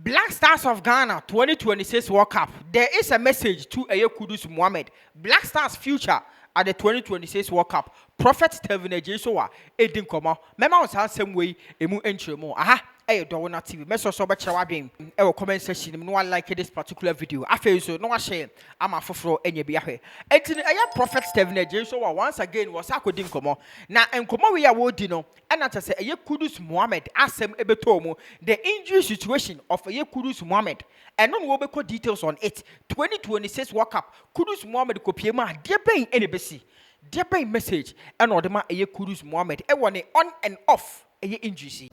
Blackstars of Ghana 2026 World Cup. There is a message to Kudus Mohammed. Blackstars future at the 2026 World Cup. Prophet Stephen Ejesowa Edin Koma. Mema on sa same way emu entry mo. Aha. Dowona TV. Meso so be chewa dwen. Comment section no one like this particular video. Afei so no share ama foforo enye bi ahwe. Enti Prophet Stephen Ejesowa once again was akodin komo. Na enkomo we ya wodi no. And at say Kudus Mohammed asem ebeto mu the injury situation of Kudus Mohammed. And no we be details on it. 2026 World Cup. Kudus Mohammed ko pie ma de ben enebesi. De ben message and odema Kudus Mohammed. E won on and off injury.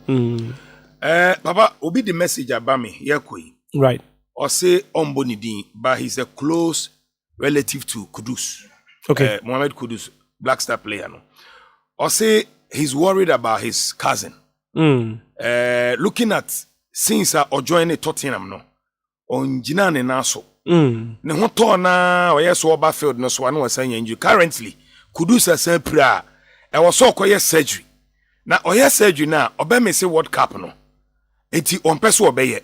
Papa, obi the message about me, yekoi. Right. Or say Ombonidin, but he's a close relative to Kudus. Okay. Mohammed Kudus, Blackstar player. No. Or say he's worried about his cousin. Looking at since or joining Tottenham no. On Jinan and Naso. Ne hoto na or yes over field no so one was saying you currently Kudus has said prayer. I was so quiet surgery. Now oya surgery now obey say World Cup no. Eti on peso obeye.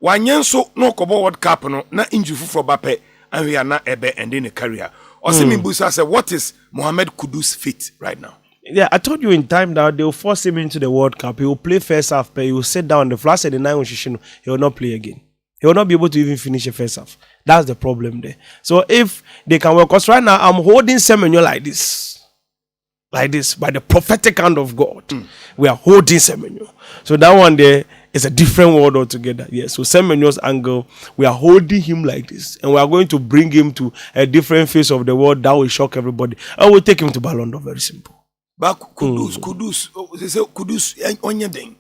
Wanyenso no kobo World Cup no na injury for bape and we are not ebe ending a career. Osimi Busa said, what is Mohammed Kudus fit right now? Yeah, I told you in time that they will force him into the World Cup. He will play first half, but he will sit down on the floor. The night he will not play again. He will not be able to even finish the first half. That's the problem there. So if they can work, because right now I'm holding Semenyo like this, by the prophetic hand of God. We are holding Semenyo. So that one there is a different word altogether. Yes. So Semenyo's angle, we are holding him like this, and we are going to bring him to a different face of the world that will shock everybody. I will take him to Ballon d'Or. Very simple. But Kudus, they say Kudus on your thing.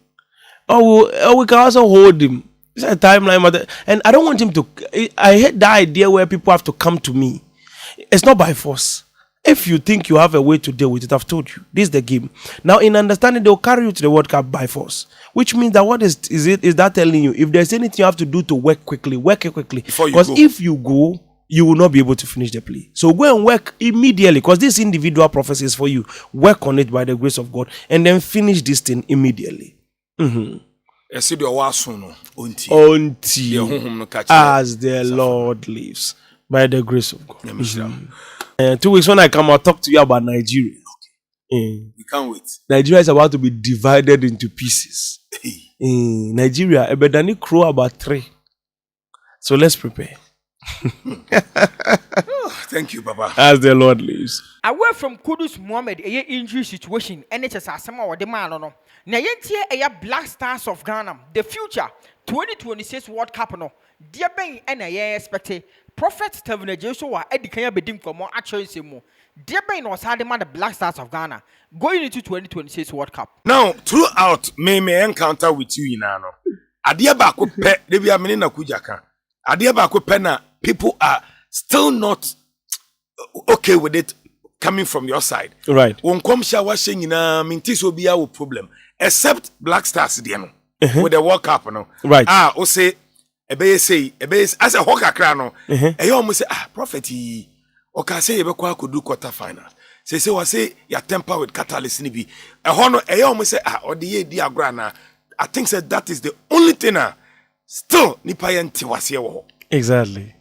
Oh, we can also hold him. It's a timeline, and I don't want him to. I hate that idea where people have to come to me. It's not by force. If you think you have a way to deal with it, I've told you. This is the game. Now, in understanding, they'll carry you to the World Cup by force. Which means that what is that telling you? If there's anything you have to do to work it quickly. Because if you go, you will not be able to finish the play. So go and work immediately. Because this individual prophecy is for you. Work on it by the grace of God. And then finish this thing immediately. As the Lord lives. By the grace of God. 2 weeks when I come, I'll talk to you about Nigeria. We can't wait. Nigeria is about to be divided into pieces. Nigeria, Ebedani crow about 3. So let's prepare. Thank you, Papa. As the Lord lives. Away from Kudus Mohammed, injury situation, NHS Asama or the man no. Na yentie Blackstars of Ghana, the future 2026 World Cup no. Dear Ben and expected. Prophet Stephen Ejesowa Edikanya bedim komo actually semo. Dear Ben was had the Blackstars of Ghana going into 2026 World Cup. Now, throughout may encounter with you in ano. Adia ba ko pe de bia mene na kujaka. Adia ba ko pe na people are still not okay with it coming from your side. Right. Won kom sha wa hye nyina minti so bia wo problem except Blackstars de no. With the World Cup no. Right. O say ebe as a hokakra no almost say prophet o ka say ebe kwa kodu quarter final say we say ya temper with catalyst ni bi no almost say o de ye di agora na I think said that is the only thing still nipa yenti wase wo. Exactly.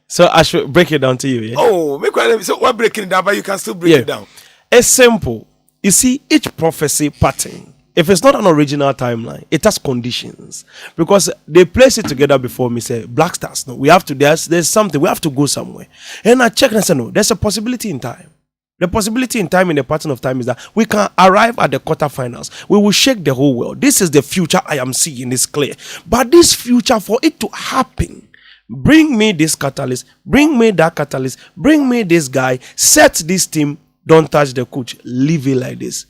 So I should break it down to you, yeah? Oh, so we're breaking it down, but you can still break it down. It's simple. You see, each prophecy pattern, if it's not an original timeline, it has conditions. Because they place it together before me, say, Blackstars, no, we have to, there's something, we have to go somewhere. And I check and I say, no, there's a possibility in time. The possibility in time, in the pattern of time, is that we can arrive at the quarterfinals. We will shake the whole world. This is the future I am seeing, it's clear. But this future, for it to happen, bring me this catalyst, bring me that catalyst, bring me this guy, set this team, don't touch the coach, leave it like this.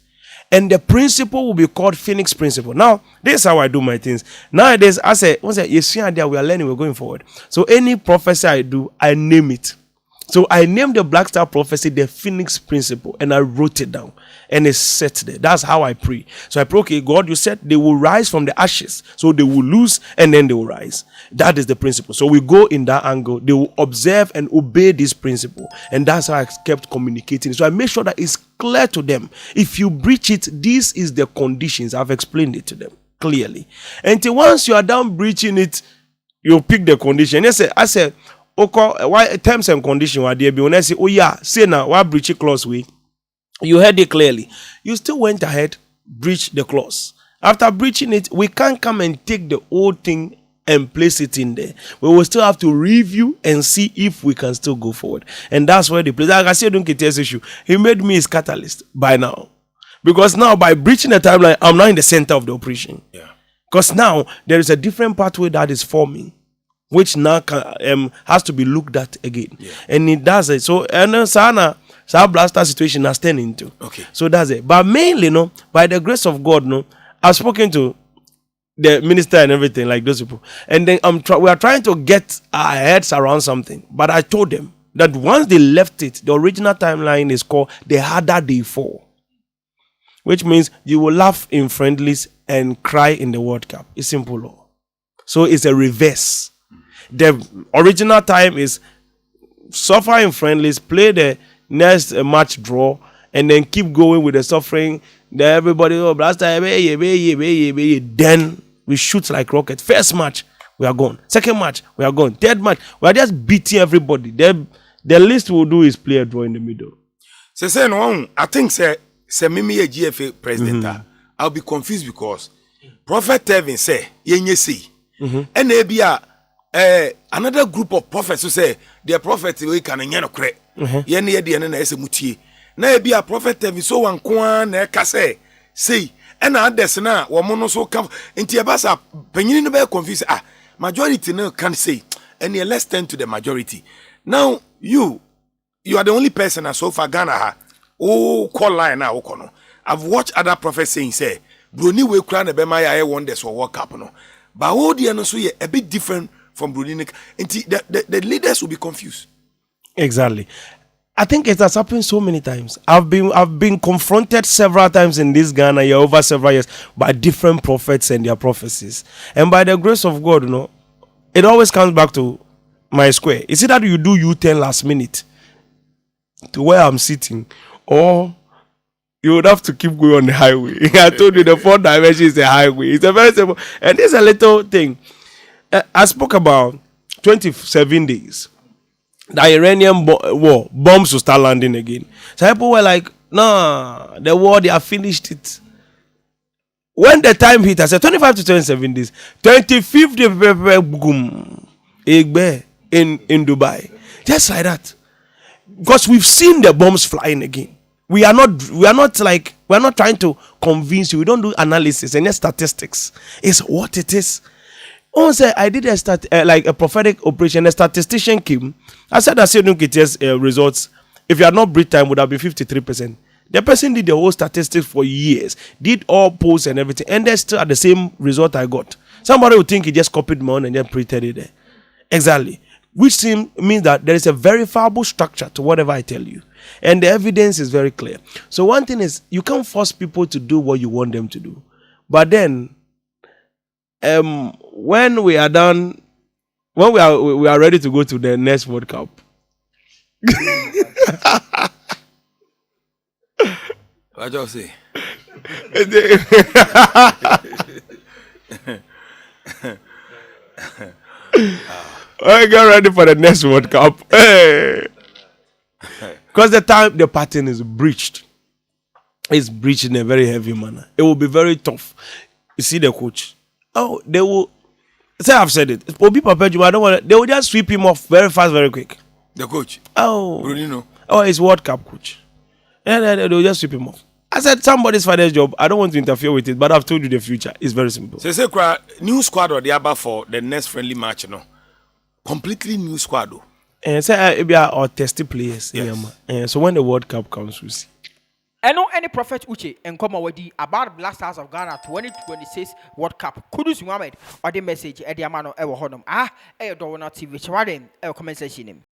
And the principle will be called Phoenix principle. Now, this is how I do my things. Nowadays, I say, we are learning, we're going forward. So any prophecy I do, I name it. So I named the Black Star prophecy the Phoenix principle, and I wrote it down, and it's set there. That's how I pray. So I pray, okay, God, you said they will rise from the ashes, so they will lose and then they will rise. That is the principle. So we go in that angle. They will observe and obey this principle, and that's how I kept communicating. So I make sure that it's clear to them. If you breach it, this is the conditions. I've explained it to them clearly. Until once you are done breaching it, You pick the condition. Yes, I said, okay, why terms and condition were there? When I say, oh yeah, say now, why breach clause we? You heard it clearly. You still went ahead, breach the clause. After breaching it, we can't come and take the old thing and place it in there. We will still have to review and see if we can still go forward. And that's where the place. Like I said, don't get this issue. He made me his catalyst by now. Because now, by breaching the timeline, I'm now in the center of the operation. Yeah. Because now, there is a different pathway that is forming, which now has to be looked at again. Yeah. And it does it. So, and Sana, Blaster situation has turned into. Okay. So that's it. But mainly, no, by the grace of God, no, I've spoken to the minister and everything, like those people. And then we are trying to get our heads around something. But I told them that once they left it, the original timeline is called the harder they fall. Which means you will laugh in friendlies and cry in the World Cup. It's simple law. So it's a reverse. The original time is suffer in friendlies, play the next match draw, and then keep going with the suffering. Then everybody, Blaster, then we shoot like rocket. First match, we are gone. Second match, we are gone. Third match, we are just beating everybody. The least we'll do is play a draw in the middle. Say no, I think say Mimi a GFA president. I'll be confused because Prophet Tevin say yenye see. And ebia another group of prophets who say their prophet we can nyano kre. Yene ye de na ese mutie. Na ebia Prophet Tevin so wanko na ka say and others na wo mo no so come nti ebasa panyini no be confused majority no can say and let's turn to the majority. Now you are the only person so far Ghana call line now no. I've watched other prophets saying say Bruni we cry na be my wonders for World Cup no. But all the no so a bit different from Bruni. The leaders will be confused. Exactly. I think it has happened so many times. I've been confronted several times in this Ghana here over several years by different prophets and their prophecies. And by the grace of God, you know, it always comes back to my square. Is it that you do U-turn last minute to where I'm sitting, or you would have to keep going on the highway? I told you the 4 dimension is a highway. It's a very simple, and it's a little thing. I spoke about 27 days. The Iranian war, bombs will start landing again. So people were like, nah, the war, they have finished it. When the time hit, I said 25 to 27 days. 25th day, boom, in Dubai. Just like that. Because we've seen the bombs flying again. We are not trying to convince you. We don't do analysis and statistics. It's what it is. I did a prophetic operation. A statistician came. I said don't get results. If you had not breathed time, would have been 53%. The person did the whole statistics for years, did all polls and everything, and they're still at the same result I got. Somebody would think he just copied mine and then printed it there. Exactly. Which means that there is a verifiable structure to whatever I tell you. And the evidence is very clear. So one thing is, you can't force people to do what you want them to do. But then, when we are done, when we are ready to go to the next World Cup. What do you say? I get ready for the next World Cup. Because the pattern is breached. It's breached in a very heavy manner. It will be very tough. You see the coach. Oh, they will. Say I've said it. People prepare you. I don't want. They will just sweep him off very fast, very quick. The coach. Oh, Bruno. Oh, it's World Cup coach. And they will just sweep him off. I said somebody's father's job. I don't want to interfere with it, but I've told you the future. It's very simple. So say new squad or the other for the next friendly match, no. Completely new squad. And say we are our tested players. Yes. And so when the World Cup comes, we see. I know any prophet Uche and come already about Blackstars of Ghana 2026 World Cup. Kudus Muhammad or the message at the Amano Ewa Honum. Dowona TV. Chawadin, comment section.